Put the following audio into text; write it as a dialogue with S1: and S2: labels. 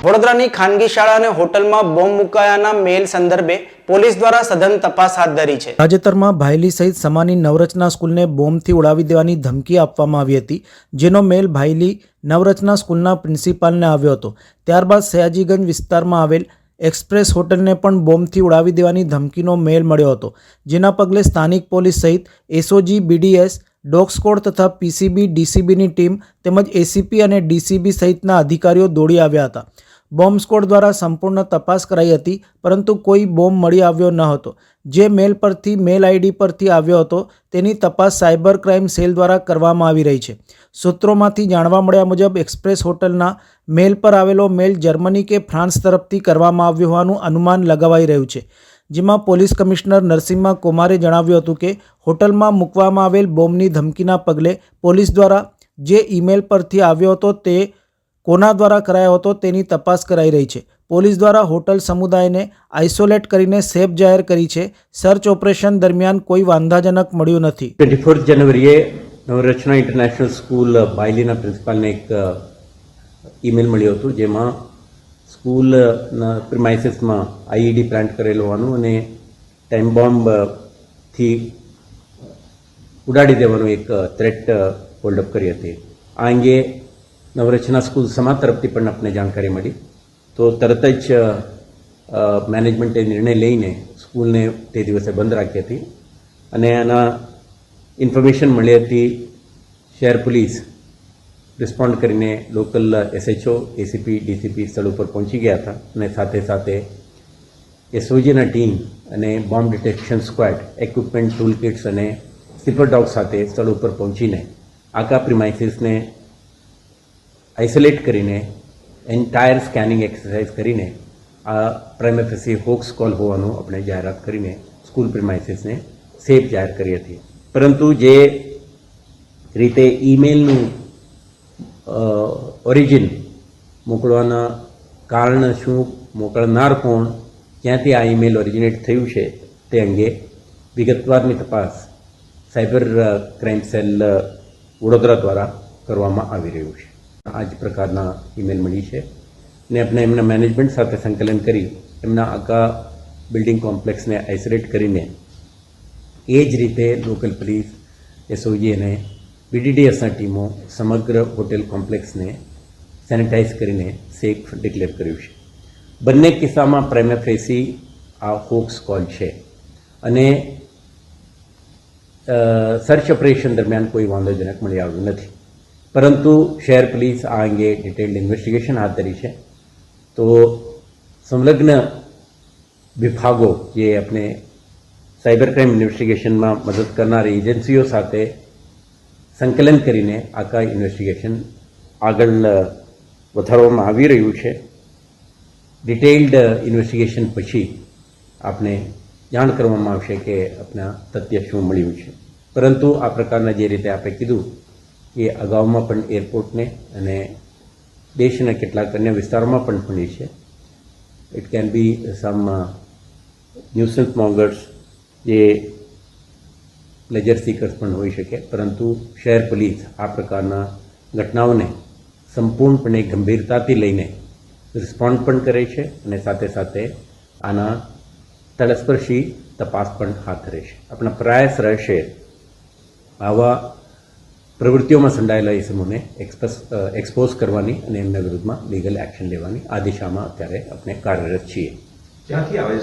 S1: વડોદરાની ખાનગી શાળા અને હોટલમાં બોમ્બ મુકાયાના મેલ સંદર્ભે પોલીસ દ્વારા સઘન તપાસ હાથ ધરી છે।
S2: તાજેતરમાં ભાયલી સહિત સમાની નવરચના સ્કૂલને બોમ્બથી ઉડાવી દેવાની ધમકી આપવામાં આવી હતી, જેનો મેલ ભાયલી નવરચના સ્કૂલના પ્રિન્સિપાલને આવ્યો હતો। ત્યારબાદ સયાજીગંજ વિસ્તારમાં આવેલ એક્સપ્રેસ હોટલને પણ બોમ્બથી ઉડાવી દેવાની ધમકીનો મેલ મળ્યો હતો, જેના પગલે સ્થાનિક પોલીસ સહિત એસઓજી, બીડીએસ, ડોગ સ્ક્વોડ તથા પીસીબી, ડીસીબીની ટીમ તેમજ એસીપી અને ડીસીબી સહિતના અધિકારીઓ દોડી આવ્યા હતા। બોમ્બ સ્ક્વોડ દ્વારા સંપૂર્ણ તપાસ કરાઈ હતી, પરંતુ કોઈ બોમ્બ મળી આવ્યો ન હતો। જે મેલ પરથી મેલ આઈડી પરથી આવ્યો હતો તેની તપાસ સાયબર ક્રાઇમ સેલ દ્વારા કરવામાં આવી રહી છે। સૂત્રોમાંથી જાણવા મળ્યા મુજબ એક્સપ્રેસ હોટલના મેલ પર આવેલો મેલ જર્મની કે ફ્રાન્સ તરફથી કરવામાં આવ્યો હોવાનું અનુમાન લગાવાઈ રહ્યું છે, જેમાં પોલીસ કમિશનર નરસિમ્હા કુમારે જણાવ્યું હતું કે હોટલમાં મૂકવામાં આવેલ બોમ્બની ધમકીના પગલે પોલીસ દ્વારા જે ઈમેલ પરથી આવ્યો હતો તે કોના દ્વારા કરાયો હતો તેની તપાસ કરાઈ રહી છે। પોલીસ દ્વારા હોટલ સમુદાયને આઇસોલેટ કરીને સેફ જાહેર કરી છે। સર્ચ ઓપરેશન દરમિયાન કોઈ વાંધાજનક મળ્યું નથી।
S3: 24 જાન્યુઆરીએ નવરચના ઇન્ટરનેશનલ સ્કૂલ બાયલીના પ્રિન્સિપાલને એક ઈમેલ મળ્યો હતો, જેમાં સ્કૂલના પ્રિમાઇસીસમાં આઈઈડી પ્લાન્ટ કરેલો હોવાનું અને ટાઈમ બોમ્બથી ઉડાડી દેવાનું એક થ્રેટ હોલ્ડઅપ કરી હતી। આ અંગે નવરચના સ્કૂલ સમાજ તરફથી પણ આપણે જાણકારી મળી, તો તરત જ મેનેજમેન્ટે નિર્ણય લઈને સ્કૂલને તે દિવસે બંધ રાખી હતી અને આના ઇન્ફોર્મેશન મળી હતી। શહેર પોલીસ રિસ્પોન્ડ કરીને લોકલ એસએચઓ, એસીપી, ડીસીપી સ્થળ ઉપર પહોંચી ગયા હતા અને સાથે સાથે એસઓજીના ટીમ અને bomb detection squad, equipment, tool kits અને સ્લીપર ડોગ સાથે સ્થળ ઉપર પહોંચીને આખા પ્રિમાઇસીસને આઇસોલેટ કરીને એન્ટાયર સ્કેનિંગ એક્સરસાઇઝ કરીને આ પ્રાઇમરી ફેસી હોક્સ કોલ હોવાનું આપણે જાહેરાત કરીને સ્કૂલ પ્રિમાઇસીસને સેફ જાહેર કરી હતી। પરંતુ જે રીતે ઈમેલનું ઓરિજિન, મોકલવાના કારણ શું, મોકલનાર કોણ, ક્યાંથી આ ઈમેલ ઓરિજિનેટ થયું છે તે અંગે વિગતવારની તપાસ સાયબર ક્રાઇમ સેલ વડોદરા દ્વારા કરવામાં આવી રહ્યું છે। આ જ પ્રકારના ઈમેલ મળી છે ને આપણે એમના મેનેજમેન્ટ સાથે સંકલન કરી એમના આખા બિલ્ડિંગ કોમ્પ્લેક્સને આઇસોલેટ કરીને એ જ રીતે લોકલ પોલીસ, એસઓજી અને બીડીડીએસના ટીમો સમગ્ર હોટેલ કોમ્પ્લેક્સને સેનિટાઈઝ કરીને સેફ ડિક્લેર કર્યું છે। બંને કિસ્સામાં પ્રાઇમરી ફેસી આ હોક્સ કોલ છે અને સર્ચ ઓપરેશન દરમિયાન કોઈ વાંધોજનક મળી આવ્યું નથી, પરંતુ શહેર પોલીસ આ અંગે ડિટેલ્ડ ઇન્વેસ્ટિગેશન હાથ ધરી છે। તો સંલગ્ન વિભાગો જે આપણે સાયબર ક્રાઇમ ઇન્વેસ્ટિગેશનમાં મદદ કરનારી એજન્સીઓ સાથે સંકલન કરીને આખા ઇન્વેસ્ટિગેશન આગળ વધારવામાં આવી રહ્યું છે। ડિટેલ્ડ ઇન્વેસ્ટિગેશન પછી આપણે જાણ કરવામાં આવશે કે આપણા તથ્ય શું મળ્યું છે, પરંતુ આ પ્રકારના જે રીતે આપણે કીધું એ અગાઉમાં પણ એરપોર્ટને અને દેશના કેટલાક અન્ય વિસ્તારોમાં પણ બની છે। It can be some nuisance mongers, જે પ્લેજર સીકર્સ પણ હોઈ શકે, પરંતુ શહેર પોલીસ આ પ્રકારના ઘટનાઓને સંપૂર્ણપણે ગંભીરતાથી લઈને રિસ્પોન્ડ પણ કરે છે અને સાથે સાથે આના તલસ્પર્શી તપાસ પણ હાથ ધરે છે। આપણા પ્રયાસ રહેશે આવા પ્રવૃત્તિઓમાં સંડાયેલા ઇસમોને એક્સપોઝ કરવાની અને એમના વિરુદ્ધમાં લીગલ એક્શન લેવાની। આ દિશામાં અત્યારે આપણે કાર્યરત છીએ।
S4: ક્યાંથી આવે છે?